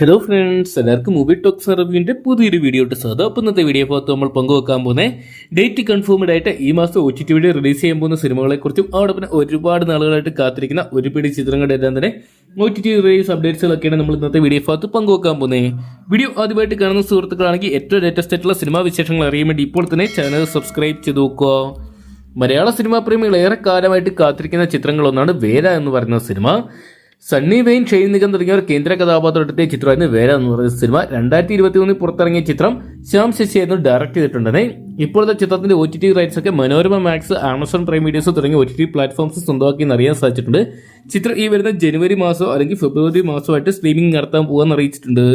Hello friends, എല്ലാവർക്കും movie talks റിവ്യൂവിന്റെ പുതിയൊരു video ഇട്ട് സാധാ. അപ്പം ഇന്നത്തെ വീഡിയോ ഭാഗത്ത് നമ്മൾ പങ്കുവെക്കാൻ പോകുന്നത് ഡേറ്റ് കൺഫേംഡ് ആയിട്ട് ഈ മാസം OTT വഴി റിലീസ് ചെയ്യാൻ പോകുന്ന സിനിമകളെക്കുറിച്ചും അവിടെ പിന്നെ ഒരുപാട് നാളുകളായിട്ട് കാത്തിരിക്കുന്ന ഒരു പിടി ചിത്രങ്ങളുടെ എല്ലാം തന്നെ OTT റിലീസ് അപ്ഡേറ്റ്സുകളൊക്കെയാണ് നമ്മൾ ഇന്നത്തെ വീഡിയോ ഭാഗത്ത് പങ്കുവെക്കാൻ പോകുന്നത്. വീഡിയോ ആദ്യമായിട്ട് കാണുന്ന സുഹൃത്തുക്കളാണെങ്കിൽ ഏറ്റവും ലേറ്റസ്റ്റ് ആയിട്ടുള്ള സിനിമാ വിശേഷങ്ങൾ അറിയാൻ വേണ്ടി ഇപ്പോൾ തന്നെ ചാനൽ സബ്സ്ക്രൈബ് ചെയ്ത് നോക്കുക. മലയാള സിനിമാ പ്രേമികൾ ഏറെ കാലമായിട്ട് കാത്തിരിക്കുന്ന ചിത്രങ്ങളൊന്നാണ് വേല എന്ന് പറയുന്ന സിനിമ. സണ്ണി വെയിൻ, ഷെയ്ൻ നിഗം തുടങ്ങിയവർ കേന്ദ്ര കഥാപാത്രത്തെ ചിത്രമായിരുന്നു വേല എന്ന് പറയുന്ന സിനിമ. 2021 പുറത്തിറങ്ങിയ ചിത്രം ശ്യാം ശശിയായിരുന്നു ഡയറക്ട് ചെയ്തിട്ടുണ്ടെന്നേ. ഇപ്പോഴത്തെ ചിത്രത്തിന്റെ OTT റൈറ്റ്സ് ഒക്കെ Manorama Max, Amazon Prime videos തുടങ്ങിയ OTT പ്ലാറ്റ്ഫോംസ് സ്വന്തമാക്കിയെന്ന് അറിയാൻ സാധിച്ചിട്ടുണ്ട്. ചിത്രം ഈ വരുന്ന ജനുവരി മാസമോ അല്ലെങ്കിൽ ഫെബ്രുവരി മാസമായിട്ട് സ്ട്രീമിംഗ് നടത്താൻ പോകാമെന്ന് അറിയിച്ചിട്ടുണ്ട്.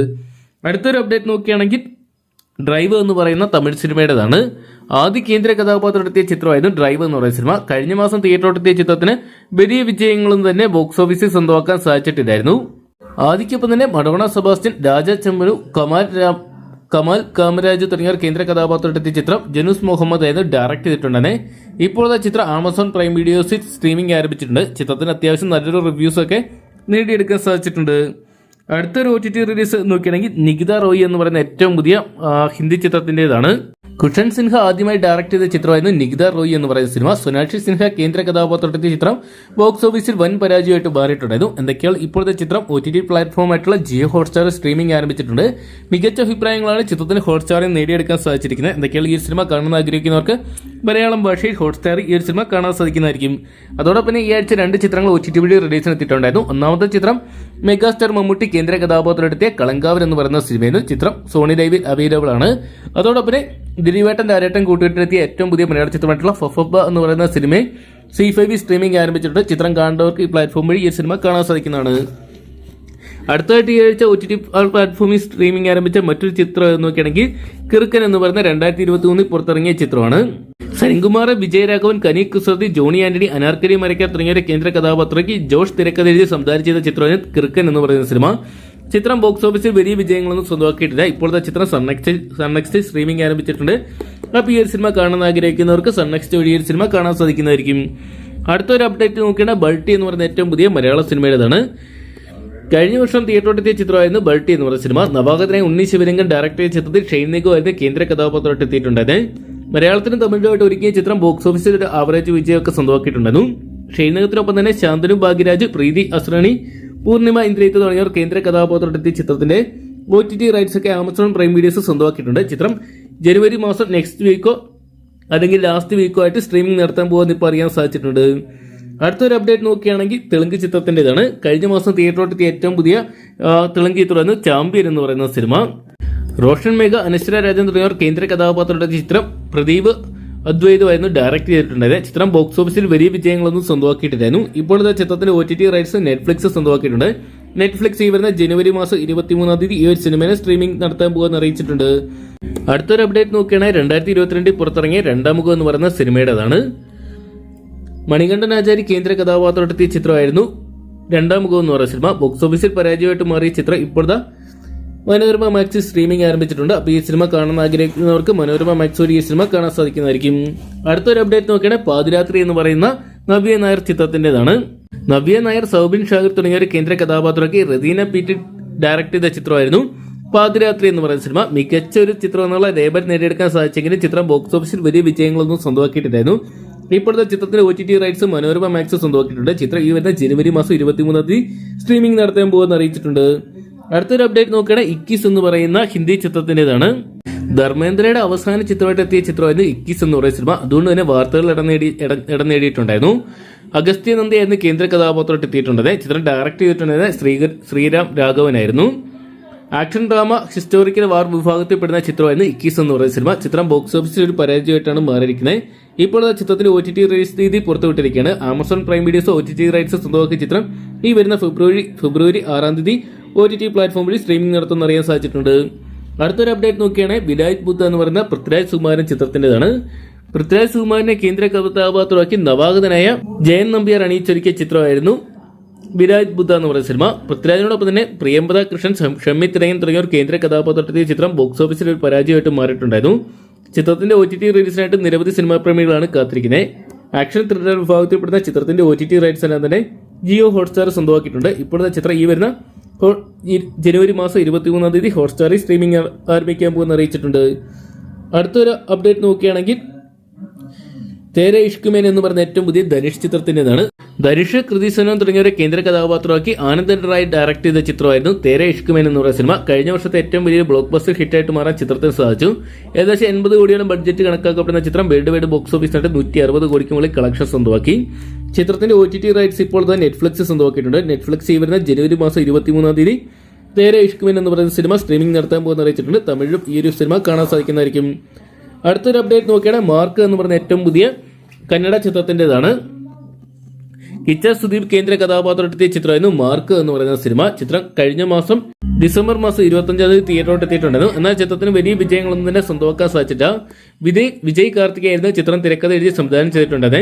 അടുത്തൊരു അപ്ഡേറ്റ് നോക്കുകയാണെങ്കിൽ ഡ്രൈവ് എന്ന് പറയുന്ന തമിഴ് സിനിമയുടേതാണ്. ആദ്യ കേന്ദ്ര കഥാപാത്രമെത്തിയ ചിത്രമായിരുന്നു ഡ്രൈവ് എന്ന് പറയുന്ന സിനിമ. കഴിഞ്ഞ മാസം തിയേറ്ററോട്ടെത്തിയ ചിത്രത്തിന് വലിയ വിജയങ്ങളും തന്നെ ബോക്സ് ഓഫീസിൽ സ്വന്തമാക്കാൻ സാധിച്ചിട്ടില്ലായിരുന്നു. ആദ്യക്കൊപ്പം തന്നെ മഡോണ സെബാസ്റ്റ്യൻ, രാജ ചെമ്പനു, കമാൽ കാമരാജ് തുടങ്ങിയവർ കേന്ദ്ര കഥാപാത്രമെത്തിയ ചിത്രം ജനൂസ് മുഹമ്മദ് ആയിരുന്നു ഡയറക്ട് ചെയ്തിട്ടുണ്ടെന്ന്. ഇപ്പോഴത്തെ ചിത്രം ആമസോൺ പ്രൈം വീഡിയോസിൽ സ്ട്രീമിംഗ് ആരംഭിച്ചിട്ടുണ്ട്. ചിത്രത്തിന് അത്യാവശ്യം നല്ലൊരു റിവ്യൂസ് ഒക്കെ നേടിയെടുക്കാൻ സാധിച്ചിട്ടുണ്ട്. അടുത്തൊരു OTT റിലീസ് നോക്കുകയാണെങ്കിൽ നികിത റോയ് എന്ന് പറയുന്ന ഏറ്റവും പുതിയ ഹിന്ദി ചിത്രത്തിൻ്റെതാണ്. കുഷൻ സിൻഹ ആദ്യമായി ഡയറക്ട് ചെയ്ത ചിത്രമായിരുന്നു നികിത റോയ് എന്ന് പറയുന്ന സിനിമ. സൊനാക്ഷി സിൻഹ കേന്ദ്ര കഥാപാത്രത്തിന്റെ ചിത്രം ബോക്സ് ഓഫീസിൽ വൻ പരാജയമായിട്ട് മാറിയിട്ടുണ്ടായിരുന്നു. എന്തൊക്കെയാണ് ഇപ്പോഴത്തെ ചിത്രം OTT പ്ലാറ്റ്ഫോമായിട്ടുള്ള ജിയോ ഹോട്ട്സ്റ്റാർ സ്ട്രീമിംഗ് ആരംഭിച്ചിട്ടുണ്ട്. മികച്ച അഭിപ്രായങ്ങളാണ് ചിത്രത്തിന് ഹോട്ട്സ്റ്റാറിൽ നേടിയെടുക്കാൻ സാധിച്ചിരിക്കുന്നത്. എന്തൊക്കെയാണ് ഈ സിനിമ കാണാൻ ആഗ്രഹിക്കുന്നവർക്ക് മലയാളം ഭാഷയിൽ ഹോട്ട്സ്റ്റാറിൽ ഈ ഒരു സിനിമ കാണാൻ സാധിക്കുന്നതായിരിക്കും. അതോടൊപ്പം ഈ ആഴ്ച 2 ചിത്രങ്ങൾ OTT വഴി റിലീസിന് എത്തിയിട്ടുണ്ടായിരുന്നു. ഒന്നാമത്തെ ചിത്രം മെഗാസ്റ്റാർ മമ്മൂട്ടി കേന്ദ്ര കഥാപാത്രമെത്തിയ കളങ്കാവൻ എന്ന് പറയുന്ന സിനിമയിൽ ചിത്രം സോണി ലൈവിൽ അവൈലബിൾ ആണ്. അതോടൊപ്പം ദിലീപേട്ടൻ ആരേട്ടൻ കൂട്ടുകെട്ടിലെത്തിയ ഏറ്റവും പുതിയ മലയാള ചിത്രമായിട്ടുള്ള ഫഫബ എന്ന് പറയുന്ന സിനിമയെ C5 സ്ട്രീമിംഗ് ആരംഭിച്ചിട്ടുണ്ട്. ചിത്രം കാണേണ്ടവർക്ക് ഈ പ്ലാറ്റ്ഫോം വഴി ഈ സിനിമ കാണാൻ സാധിക്കുന്നതാണ്. അടുത്തതായിട്ട് ഈ ആഴ്ച OTT പ്ലാറ്റ്ഫോമിൽ സ്ട്രീമിംഗ് ആരംഭിച്ച മറ്റൊരു ചിത്രം നോക്കുകയാണെങ്കിൽ കിറുക്കൻ എന്ന് പറയുന്ന 2023 പുറത്തിറങ്ങിയ ചിത്രമാണ്. സരിൻകുമാർ, വിജയരാഘവൻ, കനി കുസൃതി, ജോണി ആന്റണി, അനാർക്കലി മരക്കാർ തുടങ്ങിയവരെ കേന്ദ്ര കഥാപാത്രയ്ക്ക് ജോഷ് തിരക്കഥ എഴുതി സംവിധാനം ചെയ്ത ചിത്രമാണ് കിറുക്കൻ എന്ന് പറയുന്ന സിനിമ. ചിത്രം ബോക്സ് ഓഫീസിൽ വലിയ വിജയങ്ങളൊന്നും സ്വന്തമാക്കിയിട്ടില്ല. ഇപ്പോഴത്തെ ചിത്രം സൺനെക്സ്റ്റ് സ്ട്രീമിംഗ് ആരംഭിച്ചിട്ടുണ്ട്. അപ്പോൾ ഈ ഒരു സിനിമ കാണാൻ ആഗ്രഹിക്കുന്നവർക്ക് സൺനെക്സ്റ്റ് വഴി ഈ സിനിമ കാണാൻ സാധിക്കുന്നതായിരിക്കും. അടുത്തൊരു അപ്ഡേറ്റ് നോക്കിയാൽ ബൾട്ടി എന്ന് പറയുന്ന ഏറ്റവും പുതിയ മലയാള സിനിമയുടേതാണ്. കഴിഞ്ഞ വർഷം തിയേറ്ററോട്ടെത്തിയ ചിത്രമായിരുന്നു ബൾട്ടി എന്ന് പറയുന്ന സിനിമ. നവാഗതനായി ഉണ്ണി ശിവലിംഗൻ ഡയറക്ട് ചെയ്ത ചിത്രത്തിൽ ഷെയ്ൻ നിഗം ആയിരുന്നു കേന്ദ്ര കഥാപാത്രമായിട്ട് എത്തിയിട്ടുണ്ടായത്. മലയാളത്തിനും തമിഴിലുമായിട്ട് ഒരുക്കിയ ചിത്രം ബോക്സ് ഓഫീസിൽ ഒരു ആവറേജ് വിജയമൊക്കെ സ്വന്തമാക്കിയിട്ടുണ്ടായിരുന്നു. ഷെയ്ൻ നിഗത്തിനൊപ്പം തന്നെ ശാന്തനു ഭാഗ്യരാജ്, പ്രീതി അസ്രണി, പൂർണിമ ഇന്ദ്രിയത്ത് തുടങ്ങിയവർ കേന്ദ്ര കഥാപാത്രമെത്തിയ ചിത്രത്തിന്റെ OTT റൈറ്റ്സ് ഒക്കെ ആമസോൺ പ്രൈം വീഡിയോസ് സ്വന്തമാക്കിയിട്ടുണ്ട്. ചിത്രം ജനുവരി മാസം നെക്സ്റ്റ് വീക്കോ അല്ലെങ്കിൽ ലാസ്റ്റ് വീക്കോ ആയിട്ട് സ്ട്രീമിംഗ് നടത്താൻ പോകുമെന്ന് ഇപ്പോൾ അറിയാൻ സാധിച്ചിട്ടുണ്ട്. അടുത്തൊരു അപ്ഡേറ്റ് നോക്കുകയാണെങ്കിൽ തെലുങ്ക് ചിത്രത്തിൻ്റെതാണ്. കഴിഞ്ഞ മാസം തിയേറ്ററോട്ടെത്തിയ ഏറ്റവും പുതിയ തെലുങ്ക് ചിത്രമായിരുന്നു ചാമ്പ്യൻ എന്ന് പറയുന്ന സിനിമ. റോഷൻ മേഘ, അനശ്വര രാജൻ തുടങ്ങിയവർ കേന്ദ്ര കഥാപാത്രങ്ങളുടെ ചിത്രം പ്രദീപ് അദ്വൈതമായിരുന്നു ഡയറക്ട് ചെയ്തിട്ടുണ്ടായത്. ചിത്രം ബോക്സ് ഓഫീസിൽ വലിയ വിജയങ്ങളൊന്നും സ്വന്തമാക്കിയിട്ടില്ലായിരുന്നു. ഇപ്പോഴത്തെ ചിത്രത്തിന്റെ OTT റൈറ്റ്സ് നെറ്റ്ഫ്ലിക്സ് സ്വന്തമാക്കിയിട്ടുണ്ട്. നെറ്റ്ഫ്ലിക്സ് ഈ വരുന്ന ജനുവരി മാസം 23 ഈ ഒരു സിനിമയെ സ്ട്രീമിംഗ് നടത്താൻ പോകുമെന്ന് അറിയിച്ചിട്ടുണ്ട്. അടുത്തൊരു അപ്ഡേറ്റ് നോക്കുകയാണെങ്കിൽ 2022 പുറത്തിറങ്ങിയ രണ്ടാം മുഖം എന്ന് പറയുന്ന സിനിമയുടേതാണ്. മണികണ്ഠൻ ആചാരി കേന്ദ്ര കഥാപാത്രമെത്തിയ ചിത്രമായിരുന്നു രണ്ടാം മുഖം എന്ന് പറയുന്ന സിനിമ. ബോക്സ് ഓഫീസിൽ പരാജയമായിട്ട് മാറിയ ചിത്രം ഇപ്പോഴത്തെ മനോരമ മാക്സ് സ്ട്രീമിംഗ് ആരംഭിച്ചിട്ടുണ്ട്. അപ്പോൾ ഈ സിനിമ കാണാൻ ആഗ്രഹിക്കുന്നവർക്ക് മനോരമ മാക്സ് വഴി ഈ സിനിമ കാണാൻ സാധിക്കുന്നതായിരിക്കും. അടുത്തൊരു അപ്ഡേറ്റ് നോക്കുകയാണെങ്കിൽ പാതിരാത്രി എന്ന് പറയുന്ന നവ്യ നായർ ചിത്രത്തിൻ്റെതാണ്. നവ്യ നായർ, സൗബിൻ ഷാഹിർ തുടങ്ങിയവർ കേന്ദ്ര കഥാപാത്രമാക്കി റദീന പീറ്റി ഡയറക്ട് ചെയ്ത ചിത്രമായിരുന്നു പാതിരാത്രി എന്ന് പറയുന്ന സിനിമ. മികച്ച ഒരു ചിത്രം എന്നുള്ള ലേബൽ നേടിയെടുക്കാൻ സാധിച്ചെങ്കിലും ചിത്രം ബോക്സ് ഓഫീസിൽ വലിയ വിജയങ്ങളൊന്നും സ്വന്തമാക്കിയിട്ടില്ലായിരുന്നു. ഇപ്പോഴത്തെ ചിത്രത്തിന്റെ OTT റൈറ്റ്സ് മനോരമ മാക്സ് സ്വന്തമാക്കിയിട്ടുണ്ട്. ചിത്രം ഈ വരുന്ന ജനുവരി മാസം 23 സ്ട്രീമിംഗ് നടത്താൻ പോകുമെന്ന് അറിയിച്ചിട്ടുണ്ട്. അടുത്തൊരു അപ്ഡേറ്റ് നോക്കുകയാണെങ്കിൽ ഇക്കിസ് എന്ന് പറയുന്ന ഹിന്ദി ചിത്രത്തിൻ്റെതാണ്. ധർമ്മേന്ദ്രയുടെ അവസാന ചിത്രമായിട്ട് എത്തിയ ചിത്രമായിരുന്നു ഇക്കിസ് എന്ന് പറയുന്ന സിനിമ. അതുകൊണ്ട് തന്നെ വാർത്തകൾ ഇടം നേടിയിട്ടുണ്ടായിരുന്നു. അഗസ്ത്യ നന്ദിയായിരുന്നു കേന്ദ്ര കഥാപാത്രമായിട്ട് എത്തിയിട്ടുള്ളത്. ചിത്രം ഡയറക്ട് ചെയ്തിട്ടുണ്ടായത് ശ്രീരാം രാഘവനായിരുന്നു. ആക്ഷൻ ഡ്രാമ ഹിസ്റ്റോറിക്കൽ വാർ വിഭാഗത്തിൽപ്പെടുന്ന ചിത്രമായിരുന്നു ഇക്കീസ് എന്ന് പറയുന്ന സിനിമ. ചിത്രം ബോക്സ് ഓഫീസിൽ ഒരു പരാജയമായിട്ടാണ് മാറിയിരിക്കുന്നത്. ഇപ്പോഴത്തെ ചിത്രത്തിന് OTT റിലീസ് തീയതി പുറത്തുവിട്ടിരിക്കുകയാണ്. Amazon Prime videos OTT rights സ്വന്തമാക്കിയ ചിത്രം ഈ വരുന്ന ഫെബ്രുവരി 6 OTT പ്ലാറ്റ്ഫോം വഴി സ്ട്രീമിംഗ് നടത്തുമെന്ന് അറിയാൻ സാധിച്ചിട്ടുണ്ട്. അടുത്തൊരു അപ്ഡേറ്റ് നോക്കുകയാണെങ്കിൽ വിലായത് ബുദ്ധ എന്ന് പറയുന്ന പൃഥ്വിരാജ് സുകുമാരൻ ചിത്രത്തിൻ്റെതാണ്. പൃഥ്വിരാജ് സുകുമാരനെ കേന്ദ്ര കഥാപാത്രമാക്കി നവാഗതനായ ജയൻ നമ്പ്യാർ അണിയിച്ചൊരുക്കിയ ചിത്രമായിരുന്നു വിലായത് ബുദ്ധ എന്ന് പറയുന്ന സിനിമ. പൃഥ്വിരാജിനോടൊപ്പം തന്നെ പ്രിയംവദ കൃഷ്ണൻ, ഷമ്മി തിരയൻ തുടങ്ങിയവർ കേന്ദ്ര കഥാപാത്രത്തിന്റെ ചിത്രം ബോക്സ് ഓഫീസിൽ ഒരു പരാജയമായിട്ട് മാറിയിട്ടുണ്ടായിരുന്നു. ചിത്രത്തിന്റെ OTT റിലീസിനായിട്ട് നിരവധി സിനിമാ പ്രേമികളാണ് കാത്തിരിക്കുന്നത്. ആക്ഷൻ ത്രില്ലർ വിഭാഗത്തിൽപ്പെടുന്ന ചിത്രത്തിന്റെ OTT റൈറ്റ്സ് എല്ലാം തന്നെ ജിയോ ഹോട്ട്സ്റ്റാർ സ്വന്തമാക്കിയിട്ടുണ്ട്. ഇപ്പോഴത്തെ ചിത്രം ഈ വരുന്ന ജനുവരി മാസം 23-ാം തീയതി ഹോട്ട്സ്റ്റാറിൽ സ്ട്രീമിംഗ് ആരംഭിക്കാൻ പോകുന്ന അറിയിച്ചിട്ടുണ്ട്. അടുത്തൊരു അപ്ഡേറ്റ് നോക്കുകയാണെങ്കിൽ തേരെ ഇഷ്കുമേൻ എന്ന് പറഞ്ഞ ഏറ്റവും പുതിയ ധനുഷ് ചിത്രത്തിൻ്റെതാണ്. ധനുഷ്, കൃതി സനോൻ തുടങ്ങിയവരെ കേന്ദ്ര കഥാപാത്രമാക്കി ആനന്ദൻ റായ് ഡയറക്ട് ചെയ്ത ചിത്രമായിരുന്നു തേരെ ഇഷ്കുമേൻ എന്ന് പറയുന്ന സിനിമ. കഴിഞ്ഞ വർഷത്തെ ഏറ്റവും വലിയ ബ്ലോക്ക് ബസ്റ്റർ ഹിറ്റായിട്ട് മാറാൻ ചിത്രത്തിന് സാധിച്ചു. ഏകദേശം 80 കോടിയോളം ബഡ്ജറ്റ് കണക്കാക്കപ്പെടുന്ന ചിത്രം വേൾഡ് വൈഡ് ബോക്സ് ഓഫീസ് നേട്ട് 160 കോടിക്ക് മുകളിൽ കളക്ഷൻ സ്വന്തമാക്കി. ചിത്രത്തിന്റെ OTT റൈറ്റ്സ് ഇപ്പോൾ തന്നെ നെറ്റ്ഫ്ലിക്സ് സ്വന്തമാക്കിയിട്ടുണ്ട്. നെറ്റ്ഫ്ലിക്സ് ഈ വരുന്ന ജനുവരി മാസം 23-ാം തീയതി തേരെ ഇഷ്കുമേൻ എന്ന് പറയുന്ന സിനിമ സ്ട്രീമിംഗ് നടത്താൻ പോകുന്ന അറിയിച്ചിട്ടുണ്ട്. തമിഴിലും ഈ ഒരു സിനിമ കാണാൻ സാധിക്കുന്നതായിരിക്കും. അടുത്തൊരു അപ്ഡേറ്റ് നോക്കിയാണെങ്കിൽ മാർക്ക് എന്ന് പറയുന്ന ഏറ്റവും പുതിയ കന്നഡ ചിത്രത്തിൻ്റെതാണ്. കിച്ച സുദീപ് കേന്ദ്ര കഥാപാത്രത്തിലെ ചിത്രമായിരുന്നു മാർക്ക് എന്ന് പറയുന്ന സിനിമ. ചിത്രം കഴിഞ്ഞ മാസം ഡിസംബർ മാസം 25-ാം തീയതി തിയേറ്ററിലോട്ട് എത്തിയിട്ടുണ്ടായിരുന്നു. എന്നാൽ ചിത്രത്തിന് വലിയ വിജയങ്ങളൊന്നും തന്നെ സ്വന്തമാക്കാൻ സാധിച്ചില്ല. വിജയ് കാർത്തികയായിരുന്നു ചിത്രം തിരക്കഥ എഴുതി സംവിധാനം ചെയ്തിട്ടുണ്ടത്.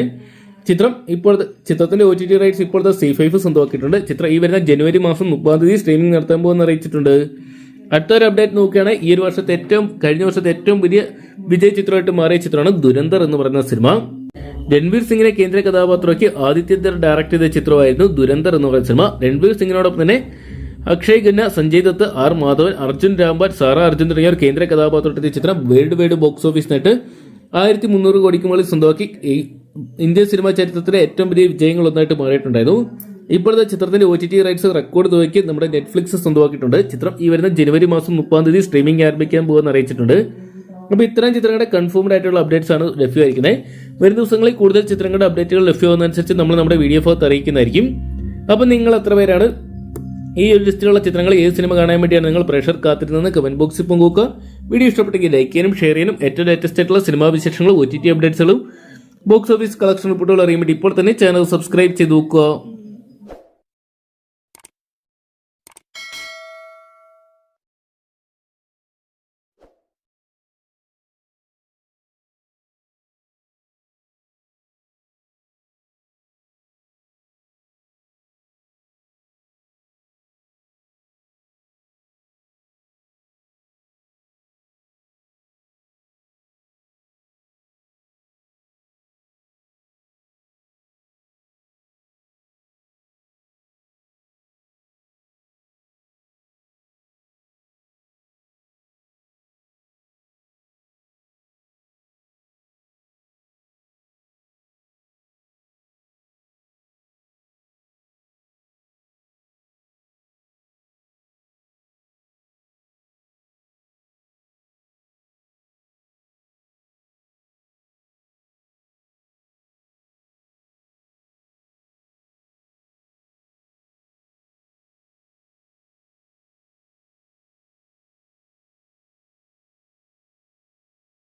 ചിത്രത്തിന്റെ OTT റൈറ്റ്സ് ഇപ്പോഴത്തെ C5 സ്വന്തമാക്കിയിട്ടുണ്ട്. ചിത്രം ഈ വരുന്ന ജനുവരി മാസം 30-ാം തീയതി സ്ട്രീമിംഗ് നടത്താൻ പോകുന്ന അറിയിച്ചിട്ടുണ്ട്. അടുത്തൊരു അപ്ഡേറ്റ് നോക്കുകയാണെങ്കിൽ കഴിഞ്ഞ വർഷത്തെ ഏറ്റവും വലിയ വിജയ് ചിത്രമായിട്ട് മാറിയ ചിത്രമാണ് ദുരന്തർ എന്ന് പറയുന്ന സിനിമ. രൺവീർ സിംഗിനെ കേന്ദ്ര കഥാപാത്രമാക്കി ആദിത്യദർ ഡയറക്ട് ചെയ്ത ചിത്രമായിരുന്നു ദുരന്തർ എന്ന് പറയുന്ന സിനിമ. രൺവീർ സിംഗിനോടൊപ്പം തന്നെ അക്ഷയ് ഖന്ന, സഞ്ജയ് ദത്ത്, R മാധവൻ, അർജുൻ രാംപാൽ, സാറ അർജുൻ തുടങ്ങിയവർ കേന്ദ്ര കഥാപാത്രത്തിന്റെ ചിത്രം വേൾഡ് വൈഡ് ബോക്സ് ഓഫീസ് നേട്ട് 1300 കോടിക്ക് മുകളിൽ സ്വന്തമാക്കി ഇന്ത്യൻ സിനിമാ ചരിത്രത്തിലെ ഏറ്റവും വലിയ വിജയങ്ങളൊന്നായിട്ട് മാറിയിട്ടുണ്ടായിരുന്നു. ഇപ്പോഴത്തെ ചിത്രത്തിന്റെ OTT റൈറ്റ്സ് റെക്കോർഡ് തുകയ്ക്ക് നമ്മുടെ നെറ്റ്ഫ്ലിക്സ് സ്വന്തമാക്കിയിട്ടുണ്ട്. ചിത്രം ഈ വരുന്ന ജനുവരി മാസം 30-ാം തീയതി സ്ട്രീമിംഗ് ആരംഭിക്കാൻ പോകുന്ന അറിയിച്ചിട്ടുണ്ട്. അപ്പോൾ ഇത്തരം ചിത്രങ്ങളുടെ കൺഫേംഡ് ആയിട്ടുള്ള അപ്ഡേറ്റ്സ് ആണ് ലഭ്യമായിരിക്കുന്നത്. വരും ദിവസങ്ങളിൽ കൂടുതൽ ചിത്രങ്ങളുടെ അപ്ഡേറ്റുകൾ ലഭ്യമാകുന്നതനുസരിച്ച് നമ്മൾ നമ്മുടെ വീഡിയോ ഭാഗത്ത് അറിയിക്കുന്നതായിരിക്കും. അപ്പോൾ നിങ്ങൾ എത്ര പേരാണ് ഈ ഒരു ലിസ്റ്റിലുള്ള ചിത്രങ്ങൾ ഏത് സിനിമ കാണാൻ വേണ്ടിയാണ് നിങ്ങൾ പ്രേക്ഷകർ കാത്തിരുന്നത് കമന്റ് ബോക്സിൽ പങ്കുവെക്കുക. വീഡിയോ ഇഷ്ടപ്പെട്ടെങ്കിൽ ലൈക്ക് ചെയ്യാനും ഷെയർ ചെയ്യാനും ഏറ്റവും ലേറ്റസ്റ്റ് ആയിട്ടുള്ള സിനിമാ വിശേഷങ്ങളും OTT അപ്ഡേറ്റ്സുകളും ബോക്സ് ഓഫീസ് കളക്ഷൻ റിപ്പോർട്ടുകൾ അറിയാൻ വേണ്ടി ഇപ്പോൾ തന്നെ ചാനൽ സബ്സ്ക്രൈബ് ചെയ്ത് നോക്കുക.